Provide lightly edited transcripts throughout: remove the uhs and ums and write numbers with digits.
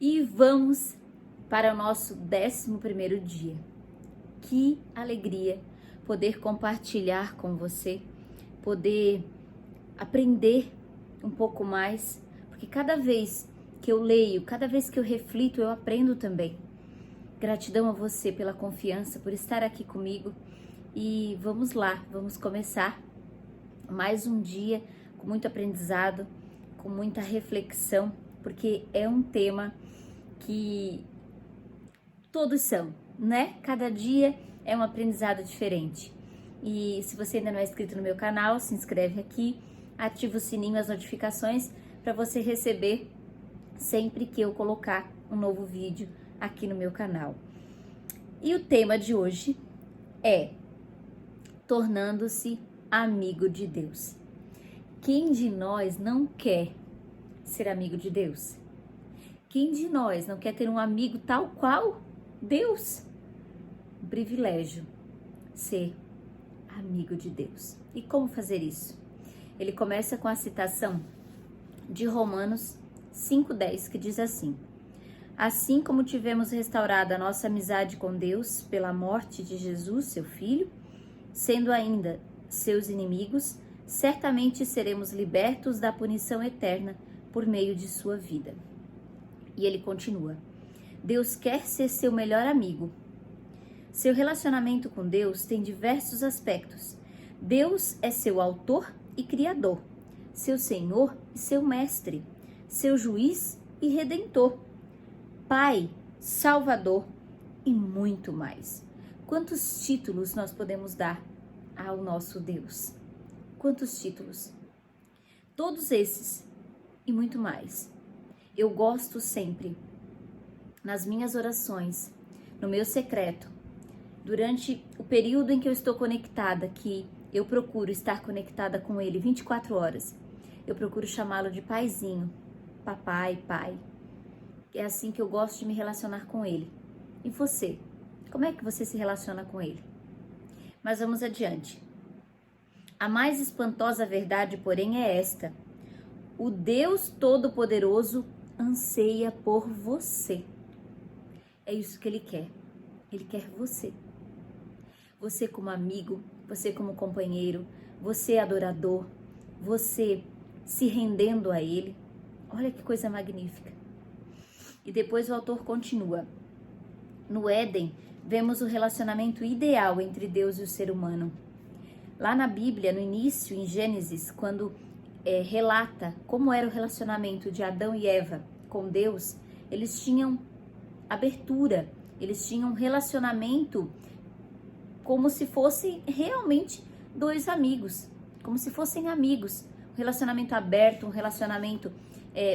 E vamos para o nosso 11º dia. Que alegria poder compartilhar com você, poder aprender um pouco mais, porque cada vez que eu leio, cada vez que eu reflito, eu aprendo também. Gratidão a você pela confiança, por estar aqui comigo. E vamos lá, vamos começar mais um dia com muito aprendizado, com muita reflexão, porque é um tema que todos são, né? Cada dia é um aprendizado diferente. E se você ainda não é inscrito no meu canal, se inscreve aqui, ativa o sininho, as notificações, para você receber sempre que eu colocar um novo vídeo aqui no meu canal. E o tema de hoje é tornando-se amigo de Deus. Quem de nós não quer ser amigo de Deus? Quem de nós não quer ter um amigo tal qual Deus? Um privilégio ser amigo de Deus. E como fazer isso? Ele começa com a citação de Romanos 5:10, que diz assim: assim como tivemos restaurado a nossa amizade com Deus pela morte de Jesus, seu Filho, sendo ainda seus inimigos, certamente seremos libertos da punição eterna por meio de sua vida. E ele continua: Deus quer ser seu melhor amigo. Seu relacionamento com Deus tem diversos aspectos. Deus é seu autor e criador, seu Senhor e seu mestre, seu juiz e redentor, Pai, Salvador e muito mais. Quantos títulos nós podemos dar ao nosso Deus? Quantos títulos? Todos esses e muito mais. Eu gosto sempre, nas minhas orações, no meu secreto, durante o período em que eu estou conectada, que eu procuro estar conectada com Ele 24 horas, eu procuro chamá-lo de paizinho, papai, pai. É assim que eu gosto de me relacionar com Ele. E você? Como é que você se relaciona com Ele? Mas vamos adiante. A mais espantosa verdade, porém, é esta: o Deus Todo-Poderoso anseia por você. É isso que Ele quer. Ele quer você. Você como amigo, você como companheiro, você adorador, você se rendendo a Ele. Olha que coisa magnífica. E depois o autor continua: no Éden, vemos o relacionamento ideal entre Deus e o ser humano. Lá na Bíblia, no início, em Gênesis, quando relata como era o relacionamento de Adão e Eva com Deus, eles tinham abertura, eles tinham um relacionamento como se fossem realmente dois amigos, como se fossem amigos, um relacionamento aberto, um relacionamento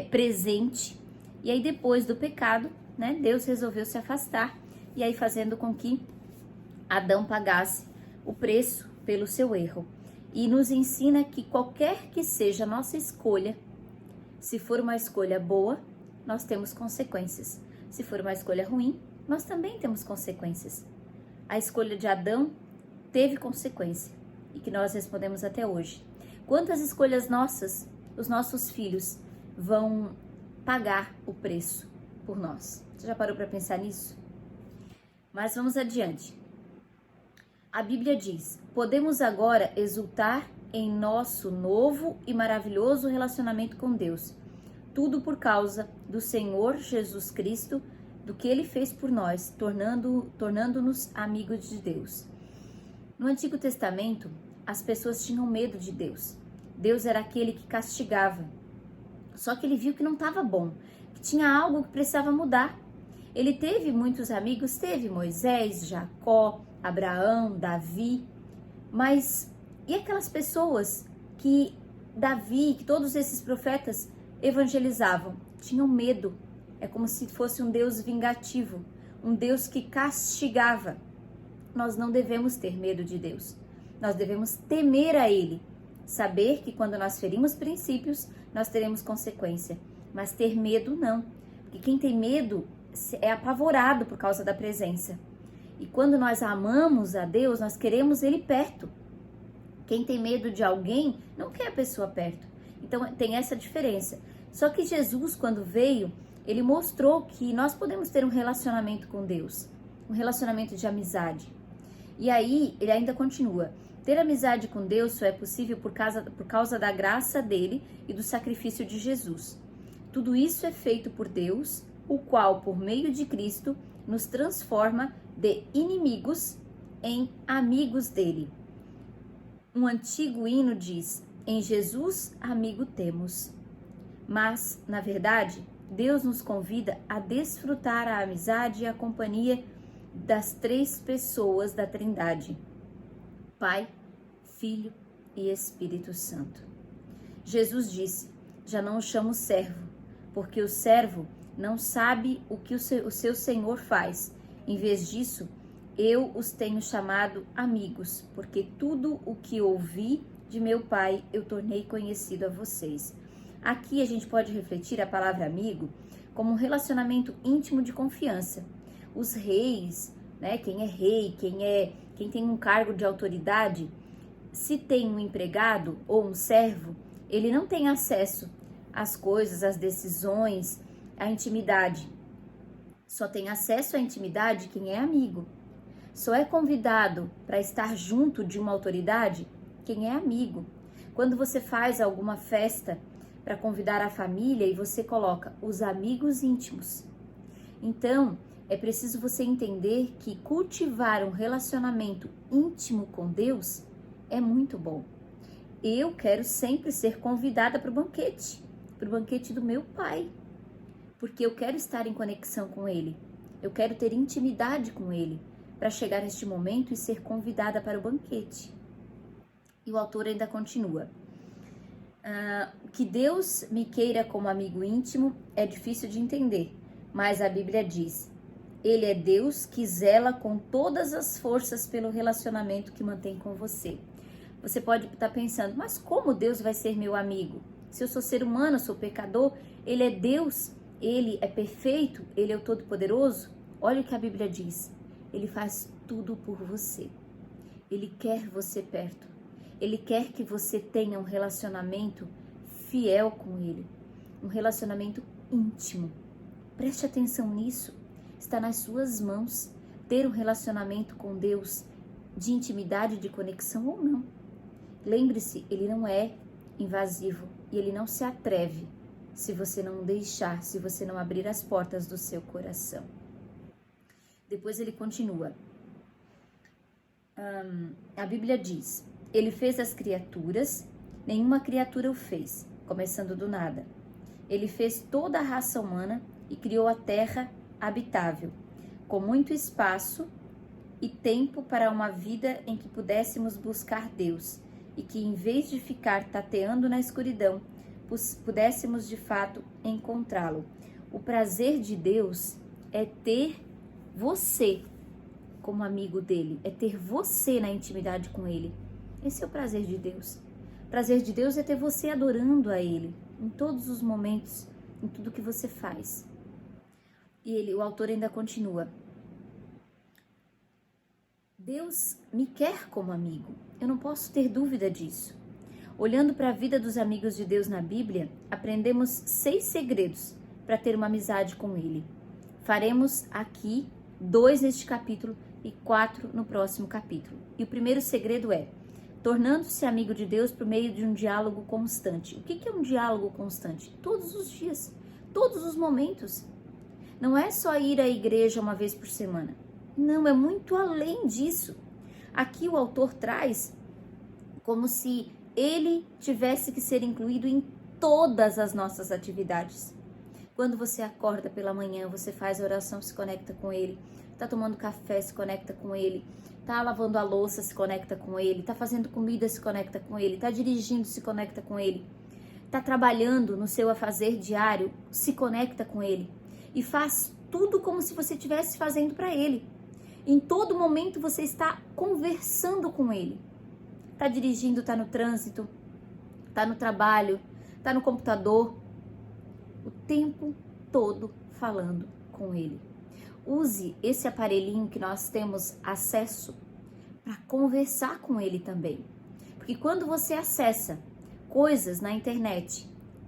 presente. E aí depois do pecado, né, Deus resolveu se afastar, e aí fazendo com que Adão pagasse o preço pelo seu erro. E nos ensina que qualquer que seja a nossa escolha, se for uma escolha boa, nós temos consequências. Se for uma escolha ruim, nós também temos consequências. A escolha de Adão teve consequência e que nós respondemos até hoje. Quantas escolhas nossas, os nossos filhos vão pagar o preço por nós? Você já parou para pensar nisso? Mas vamos adiante. A Bíblia diz: podemos agora exultar em nosso novo e maravilhoso relacionamento com Deus. Tudo por causa do Senhor Jesus Cristo, do que Ele fez por nós, tornando-nos amigos de Deus. No Antigo Testamento, as pessoas tinham medo de Deus. Deus era aquele que castigava. Só que ele viu que não estava bom, que tinha algo que precisava mudar. Ele teve muitos amigos, teve Moisés, Jacó, Abraão, Davi, mas e aquelas pessoas que Davi, que todos esses profetas evangelizavam? Tinham medo. É como se fosse um Deus vingativo, um Deus que castigava. Nós não devemos ter medo de Deus. Nós devemos temer a Ele. Saber que quando nós ferimos princípios, nós teremos consequência. Mas ter medo não. Porque quem tem medo é apavorado por causa da presença. E quando nós amamos a Deus, nós queremos Ele perto. Quem tem medo de alguém não quer a pessoa perto. Então tem essa diferença. Só que Jesus, quando veio, Ele mostrou que nós podemos ter um relacionamento com Deus, um relacionamento de amizade. E aí, ele ainda continua: ter amizade com Deus só é possível por causa da graça dele e do sacrifício de Jesus. Tudo isso é feito por Deus, o qual, por meio de Cristo, nos transforma de inimigos em amigos dele. Um antigo hino diz: em Jesus amigo temos. Mas, na verdade, Deus nos convida a desfrutar a amizade e a companhia das três pessoas da Trindade: Pai, Filho e Espírito Santo. Jesus disse: já não o chamo servo, porque o servo não sabe o que o seu senhor faz. Em vez disso, eu os tenho chamado amigos, porque tudo o que ouvi de meu Pai eu tornei conhecido a vocês. Aqui a gente pode refletir a palavra amigo como um relacionamento íntimo de confiança. Os reis, né, quem é rei, quem tem um cargo de autoridade, se tem um empregado ou um servo, ele não tem acesso às coisas, às decisões, à intimidade. Só tem acesso à intimidade quem é amigo. Só é convidado para estar junto de uma autoridade quem é amigo. Quando você faz alguma festa para convidar a família e você coloca os amigos íntimos. Então, é preciso você entender que cultivar um relacionamento íntimo com Deus é muito bom. Eu quero sempre ser convidada para o banquete do meu Pai, porque eu quero estar em conexão com Ele. Eu quero ter intimidade com Ele para chegar neste momento e ser convidada para o banquete. E o autor ainda continua: que Deus me queira como amigo íntimo é difícil de entender, mas a Bíblia diz: Ele é Deus que zela com todas as forças pelo relacionamento que mantém com você. Você pode estar pensando: mas como Deus vai ser meu amigo? Se eu sou ser humano, sou pecador, Ele é Deus, Ele é perfeito, Ele é o Todo-Poderoso. Olha o que a Bíblia diz: Ele faz tudo por você. Ele quer você perto. Ele quer que você tenha um relacionamento fiel com Ele, um relacionamento íntimo. Preste atenção nisso. Está nas suas mãos ter um relacionamento com Deus de intimidade, de conexão ou não. Lembre-se, Ele não é invasivo e Ele não se atreve se você não deixar, se você não abrir as portas do seu coração. Depois ele continua. A Bíblia diz: Ele fez as criaturas, nenhuma criatura o fez, começando do nada. Ele fez toda a raça humana e criou a terra habitável, com muito espaço e tempo para uma vida em que pudéssemos buscar Deus e que, em vez de ficar tateando na escuridão, pudéssemos de fato encontrá-lo. O prazer de Deus é ter você como amigo dele, é ter você na intimidade com ele. Esse é o prazer de Deus. O prazer de Deus é ter você adorando a ele em todos os momentos, em tudo que você faz. E o autor ainda continua: Deus me quer como amigo. Eu não posso ter dúvida disso. Olhando para a vida dos amigos de Deus na Bíblia, aprendemos 6 segredos para ter uma amizade com Ele. Faremos aqui 2 neste capítulo e 4 no próximo capítulo. E o primeiro segredo é: tornando-se amigo de Deus por meio de um diálogo constante. O que é um diálogo constante? Todos os dias, todos os momentos. Não é só ir à igreja uma vez por semana. Não, é muito além disso. Aqui o autor traz como se ele tivesse que ser incluído em todas as nossas atividades. Quando você acorda pela manhã, você faz a oração, se conecta com ele. Tá tomando café, se conecta com ele. Tá lavando a louça, se conecta com ele. Tá fazendo comida, se conecta com ele. Tá dirigindo, se conecta com ele. Tá trabalhando no seu afazer diário, se conecta com ele. E faz tudo como se você estivesse fazendo para ele. Em todo momento você está conversando com ele. Tá dirigindo, tá no trânsito, tá no trabalho, tá no computador. O tempo todo falando com ele. Use esse aparelhinho que nós temos acesso para conversar com ele também. Porque quando você acessa coisas na internet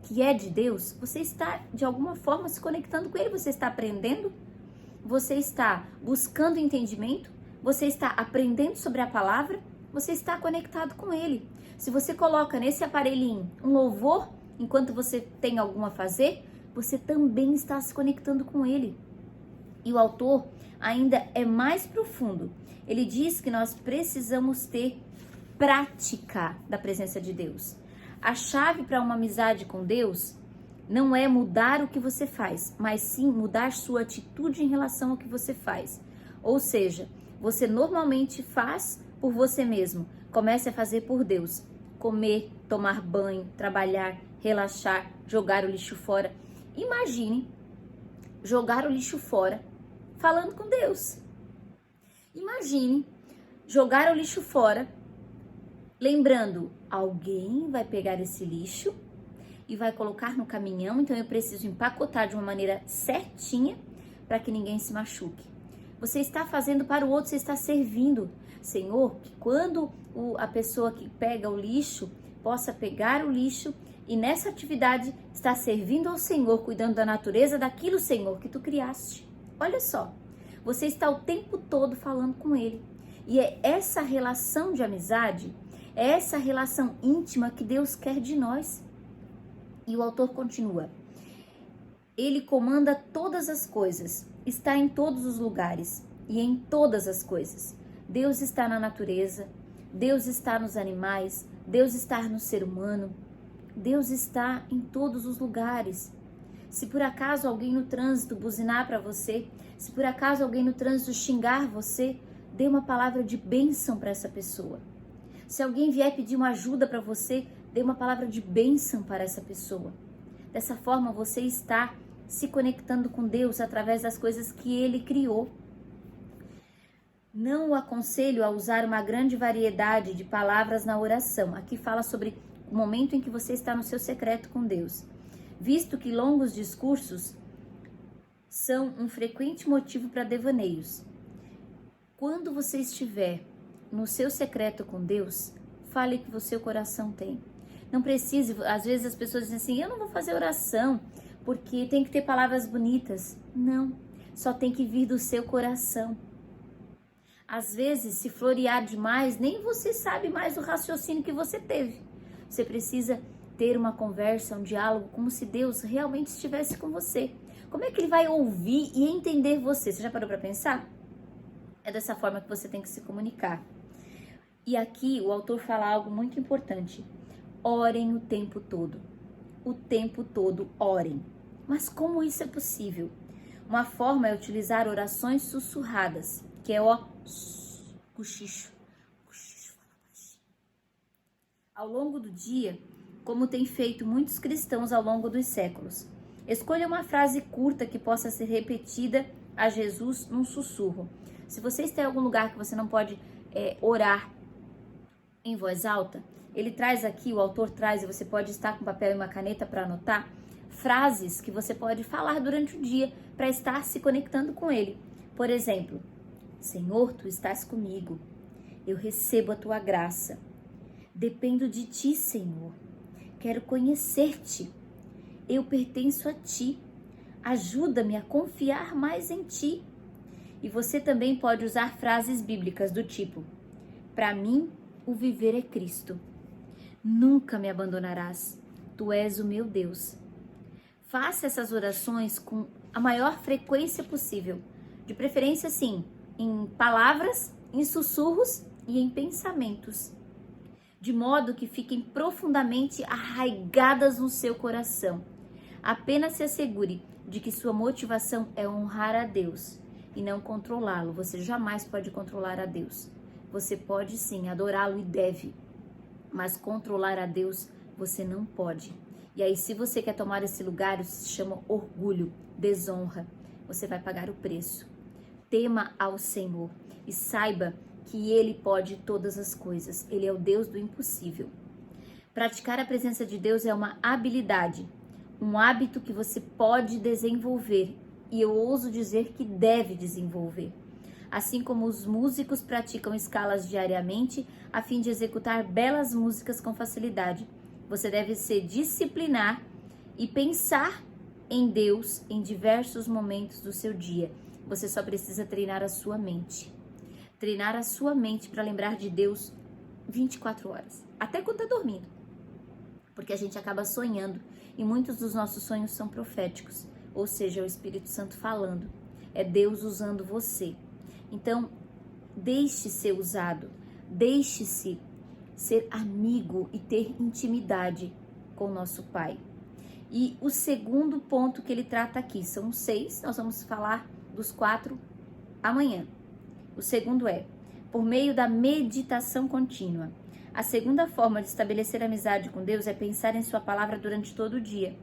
que é de Deus, você está de alguma forma se conectando com Ele, você está aprendendo, você está buscando entendimento, você está aprendendo sobre a palavra, você está conectado com Ele. Se você coloca nesse aparelhinho um louvor, enquanto você tem algum a fazer, você também está se conectando com Ele. E o autor ainda é mais profundo. Ele diz que nós precisamos ter prática da presença de Deus. A chave para uma amizade com Deus não é mudar o que você faz, mas sim mudar sua atitude em relação ao que você faz. Ou seja, você normalmente faz por você mesmo. Comece a fazer por Deus. Comer, tomar banho, trabalhar, relaxar, jogar o lixo fora. Imagine jogar o lixo fora falando com Deus. Imagine jogar o lixo fora lembrando, alguém vai pegar esse lixo e vai colocar no caminhão, então eu preciso empacotar de uma maneira certinha para que ninguém se machuque. Você está fazendo para o outro, você está servindo. Senhor, que quando a pessoa que pega o lixo possa pegar o lixo e nessa atividade está servindo ao Senhor, cuidando da natureza daquilo, Senhor, que tu criaste. Olha só, você está o tempo todo falando com Ele. E é essa relação de amizade, é essa relação íntima que Deus quer de nós. E o autor continua. Ele comanda todas as coisas, está em todos os lugares e em todas as coisas. Deus está na natureza, Deus está nos animais, Deus está no ser humano, Deus está em todos os lugares. Se por acaso alguém no trânsito buzinar para você, se por acaso alguém no trânsito xingar você, dê uma palavra de bênção para essa pessoa. Se alguém vier pedir uma ajuda para você, dê uma palavra de bênção para essa pessoa. Dessa forma você está se conectando com Deus através das coisas que Ele criou. Não o aconselho a usar uma grande variedade de palavras na oração. Aqui fala sobre o momento em que você está no seu secreto com Deus. Visto que longos discursos são um frequente motivo para devaneios. Quando você estiver no seu secreto com Deus, fale o que o seu coração tem. Não precise, às vezes as pessoas dizem assim, eu não vou fazer oração porque tem que ter palavras bonitas. Não, só tem que vir do seu coração. Às vezes, se florear demais, nem você sabe mais o raciocínio que você teve. Você precisa ter uma conversa, um diálogo, como se Deus realmente estivesse com você. Como é que Ele vai ouvir e entender você? Você já parou para pensar? É dessa forma que você tem que se comunicar. E aqui o autor fala algo muito importante. Orem o tempo todo. O tempo todo orem. Mas como isso é possível? Uma forma é utilizar orações sussurradas, que é o cochicho. Ao longo do dia, como tem feito muitos cristãos ao longo dos séculos. Escolha uma frase curta que possa ser repetida a Jesus num sussurro. Se você está em algum lugar que você não pode orar em voz alta, ele traz aqui, o autor traz, e você pode estar com papel e uma caneta para anotar, frases que você pode falar durante o dia para estar se conectando com Ele. Por exemplo, Senhor, Tu estás comigo, eu recebo a Tua graça, dependo de Ti, Senhor, quero conhecer-Te, eu pertenço a Ti, ajuda-me a confiar mais em Ti. E você também pode usar frases bíblicas do tipo, para mim, o viver é Cristo. Nunca me abandonarás. Tu és o meu Deus. Faça essas orações com a maior frequência possível. De preferência, sim, em palavras, em sussurros e em pensamentos. De modo que fiquem profundamente arraigadas no seu coração. Apenas se assegure de que sua motivação é honrar a Deus e não controlá-lo. Você jamais pode controlar a Deus. Você pode sim adorá-lo e deve, mas controlar a Deus você não pode. E aí, se você quer tomar esse lugar, isso se chama orgulho, desonra. Você vai pagar o preço. Tema ao Senhor e saiba que Ele pode todas as coisas. Ele é o Deus do impossível. Praticar a presença de Deus é uma habilidade, um hábito que você pode desenvolver e eu ouso dizer que deve desenvolver. Assim como os músicos praticam escalas diariamente a fim de executar belas músicas com facilidade, você deve se disciplinar e pensar em Deus em diversos momentos do seu dia. Você só precisa treinar a sua mente. Treinar a sua mente para lembrar de Deus 24 horas, até quando está dormindo. Porque a gente acaba sonhando e muitos dos nossos sonhos são proféticos, ou seja, é o Espírito Santo falando, é Deus usando você. Então, deixe ser usado, deixe-se ser amigo e ter intimidade com o nosso Pai. E o segundo ponto que ele trata aqui, são 6, nós vamos falar dos 4 amanhã. O segundo é, por meio da meditação contínua. A segunda forma de estabelecer amizade com Deus é pensar em sua palavra durante todo o dia.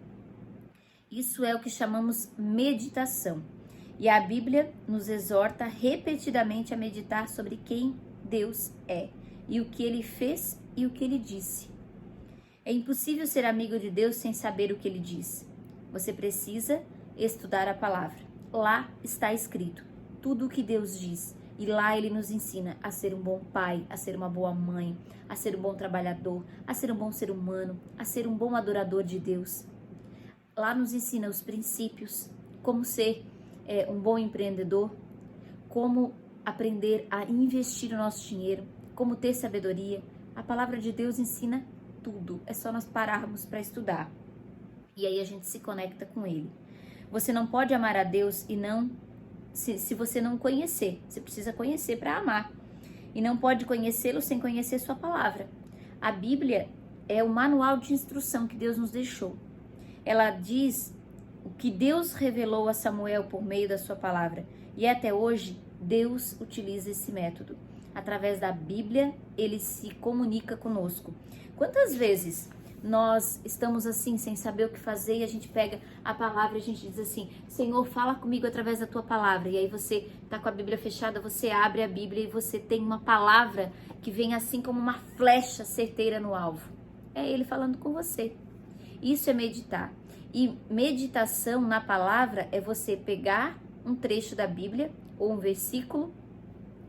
Isso é o que chamamos meditação. E a Bíblia nos exorta repetidamente a meditar sobre quem Deus é, e o que Ele fez e o que Ele disse. É impossível ser amigo de Deus sem saber o que Ele diz. Você precisa estudar a palavra. Lá está escrito tudo o que Deus diz. E lá Ele nos ensina a ser um bom pai, a ser uma boa mãe, a ser um bom trabalhador, a ser um bom ser humano, a ser um bom adorador de Deus. Lá nos ensina os princípios, como ser um bom empreendedor, como aprender a investir o nosso dinheiro, como ter sabedoria. A palavra de Deus ensina tudo, é só nós pararmos para estudar. E aí a gente se conecta com Ele. Você não pode amar a Deus e não... Se você não conhecer, você precisa conhecer para amar. E não pode conhecê-lo sem conhecer sua palavra. A Bíblia é o manual de instrução que Deus nos deixou. Ela diz o que Deus revelou a Samuel por meio da sua palavra. E até hoje, Deus utiliza esse método. Através da Bíblia, Ele se comunica conosco. Quantas vezes nós estamos assim, sem saber o que fazer, e a gente pega a palavra e a gente diz assim, Senhor, fala comigo através da tua palavra. E aí você tá com a Bíblia fechada, você abre a Bíblia e você tem uma palavra que vem assim como uma flecha certeira no alvo. É Ele falando com você. Isso é meditar. E meditação na palavra é você pegar um trecho da Bíblia ou um versículo,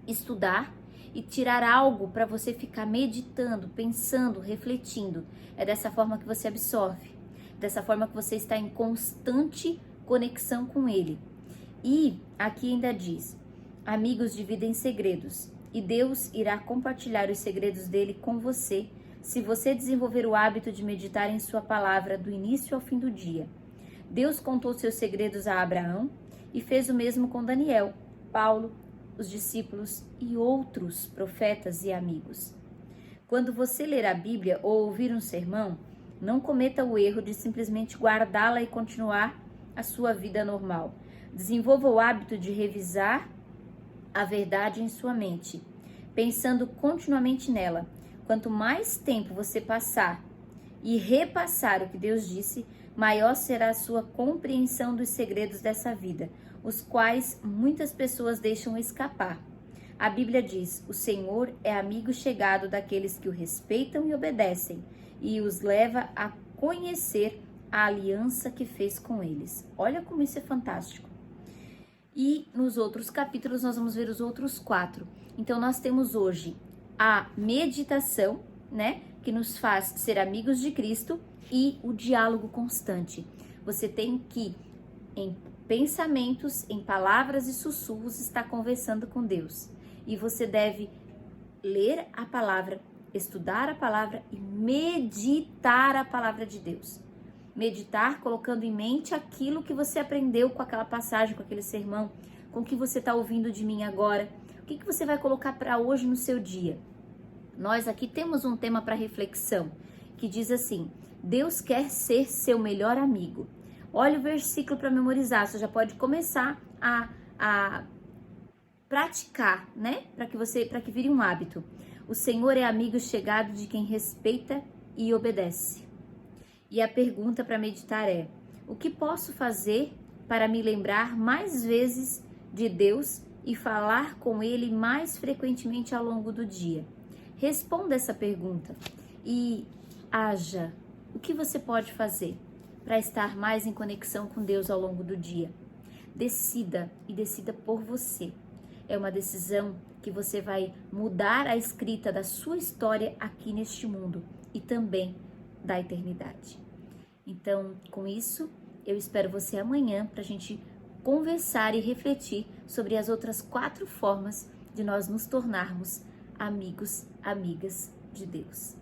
estudar e tirar algo para você ficar meditando, pensando, refletindo. É dessa forma que você absorve, dessa forma que você está em constante conexão com Ele. E aqui ainda diz, amigos dividem segredos, e Deus irá compartilhar os segredos dele com você, se você desenvolver o hábito de meditar em sua palavra do início ao fim do dia. Deus contou seus segredos a Abraão e fez o mesmo com Daniel, Paulo, os discípulos e outros profetas e amigos. Quando você ler a Bíblia ou ouvir um sermão, não cometa o erro de simplesmente guardá-la e continuar a sua vida normal. Desenvolva o hábito de revisar a verdade em sua mente, pensando continuamente nela. Quanto mais tempo você passar e repassar o que Deus disse, maior será a sua compreensão dos segredos dessa vida, os quais muitas pessoas deixam escapar. A Bíblia diz, o Senhor é amigo chegado daqueles que o respeitam e obedecem, e os leva a conhecer a aliança que fez com eles. Olha como isso é fantástico. E nos outros capítulos nós vamos ver os outros 4. Então nós temos hoje a meditação, né, que nos faz ser amigos de Cristo, e o diálogo constante. Você tem que, em pensamentos, em palavras e sussurros, estar conversando com Deus. E você deve ler a palavra, estudar a palavra e meditar a palavra de Deus. Meditar colocando em mente aquilo que você aprendeu com aquela passagem, com aquele sermão, com o que você está ouvindo de mim agora. O que você vai colocar para hoje no seu dia? Nós aqui temos um tema para reflexão, que diz assim, Deus quer ser seu melhor amigo. Olha o versículo para memorizar, você já pode começar a praticar, né? Para que vire um hábito. O Senhor é amigo chegado de quem respeita e obedece. E a pergunta para meditar é, o que posso fazer para me lembrar mais vezes de Deus e falar com Ele mais frequentemente ao longo do dia? Responda essa pergunta e haja. O que você pode fazer para estar mais em conexão com Deus ao longo do dia? Decida e decida por você. É uma decisão que você vai mudar a escrita da sua história aqui neste mundo e também da eternidade. Então, com isso, eu espero você amanhã para a gente conversar e refletir sobre as outras 4 formas de nós nos tornarmos amigos, amigas de Deus.